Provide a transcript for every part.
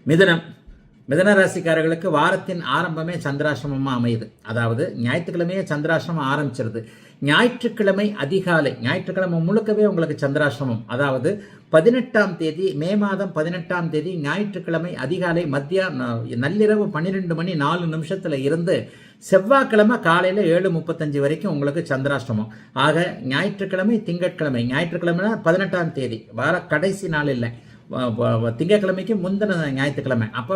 மிதுனம் மிதன ராசிக்காரர்களுக்கு வாரத்தின் ஆரம்பமே சந்திராசிரமமாக அமையுது. அதாவது ஞாயிற்றுக்கிழமையே சந்திராசிரமம் ஆரம்பிச்சிருது. ஞாயிற்றுக்கிழமை அதிகாலை, ஞாயிற்றுக்கிழமை முழுக்கவே உங்களுக்கு சந்திராசிரமம். அதாவது 18ஆம் தேதி, மே மாதம் 18ஆம் தேதி ஞாயிற்றுக்கிழமை அதிகாலை நள்ளிரவு 12 மணி 4 நிமிஷத்துல இருந்து செவ்வாய்க்கிழமை காலையில் 7:35 வரைக்கும் உங்களுக்கு சந்திராஷ்டமம். ஆக ஞாயிற்றுக்கிழமை, திங்கட்கிழமை, ஞாயிற்றுக்கிழமைனா 18ஆம் தேதி, வார கடைசி நாள் இல்லை, திங்கக்கிழமைக்கு முந்தின ஞாயிற்றுக்கிழமை. அப்போ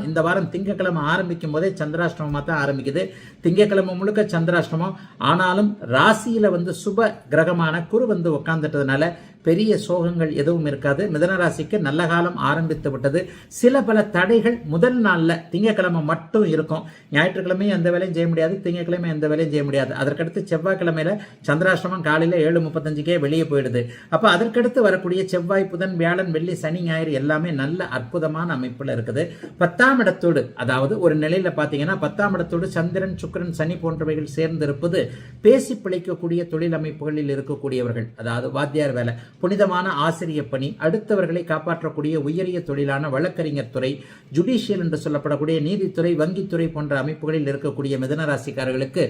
இந்த வாரம் திங்கக்கிழமை ஆரம்பிக்கும் போதே சந்திராஷ்டமமாக தான் ஆரம்பிக்குது. திங்கக்கிழமை முழுக்க சந்திராஷ்டமம். ஆனாலும் ராசியில் சுப கிரகமான குரு உட்காந்துட்டதுனால பெரிய சோகங்கள் எதுவும் இருக்காது. மிதனராசிக்கு நல்ல காலம் ஆரம்பித்து விட்டது. சில பல தடைகள் முதல் நாளில் திங்கக்கிழமை மட்டும் இருக்கும். ஞாயிற்றுக்கிழமையும் எந்த வேலையும் செய்ய முடியாது, திங்கக்கிழமை எந்த வேலையும் செய்ய முடியாது. அதற்கடுத்து செவ்வாய்க்கிழமையில சந்திராஷ்டமம் காலையில் 7:35 வெளியே போயிடுது. அப்போ அதற்கடுத்து வரக்கூடிய செவ்வாய், புதன், வியாழன், வெள்ளி, சனி, ஞாயிறு எல்லாமே நல்ல அற்புதமான அமைப்பில் இருக்குது. 10ஆம் இடத்தோடு, அதாவது ஒரு நிலையில பார்த்தீங்கன்னா 10ஆம் இடத்தோடு சந்திரன், சுக்கிரன், சனி போன்றவைகள் சேர்ந்து இருப்பது பேசி பிழைக்கக்கூடிய தொழில் அமைப்புகளில் இருக்கக்கூடியவர்கள், அதாவது வாத்தியார் வேலை, புனிதமான ஆசிரிய பணி, அடுத்தவர்களை காப்பாற்றக்கூடிய உயரிய தொழிலான வழக்கறிஞர் துறை, ஜுடிஷியல் என்று சொல்லப்படக்கூடிய நீதித்துறை, வங்கித்துறை போன்ற அமைப்புகளில் இருக்கக்கூடிய மிதனராசிக்காரர்களுக்கு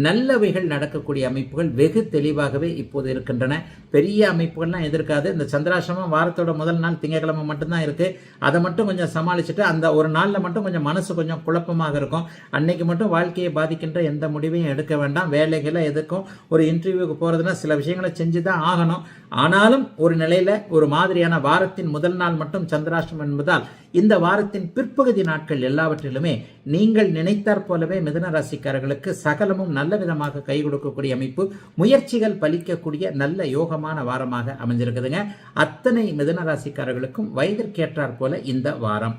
நல்லவைகள் நடக்கக்கூடிய அமைப்புகள் வெகு தெளிவாகவே இப்போது இருக்கின்றன. பெரிய அமைப்புகள்லாம் எதிர்க்காது. இந்த சந்திராசிரமம் வாரத்தோட முதல் நாள் திங்கட்கிழமை மட்டும்தான் இருக்கு. அதை மட்டும் கொஞ்சம் சமாளிச்சுட்டு அந்த ஒரு நாளில் மட்டும் கொஞ்சம் மனசு கொஞ்சம் குழப்பமாக இருக்கும். அன்னைக்கு மட்டும் வாழ்க்கையை பாதிக்கின்ற எந்த முடிவையும் எடுக்க வேண்டாம். வேலைகளை எதுக்கும் ஒரு இன்டர்வியூக்கு போறதுன்னா சில விஷயங்களை செஞ்சு தான் ஆகணும். ஆனாலும் ஒரு நிலையில ஒரு மாதிரியான வாரத்தின் முதல் நாள் மட்டும் சந்திராஷ்டமம் என்பதால் இந்த வாரத்தின் பிற்பகுதி நாட்கள் எல்லாவற்றிலுமே நீங்கள் நினைத்தாற் போலவே மிதுன ராசிக்காரர்களுக்கு சகலமும் நல்ல விதமாக கை கொடுக்கக்கூடிய அமைப்பு, முயற்சிகள் பலிக்கக்கூடிய நல்ல யோகமான வாரமாக அமைஞ்சிருக்குதுங்க. அத்தனை மிதுன ராசிக்காரர்களுக்கும் வயதிற்கேற்றாற் போல இந்த வாரம்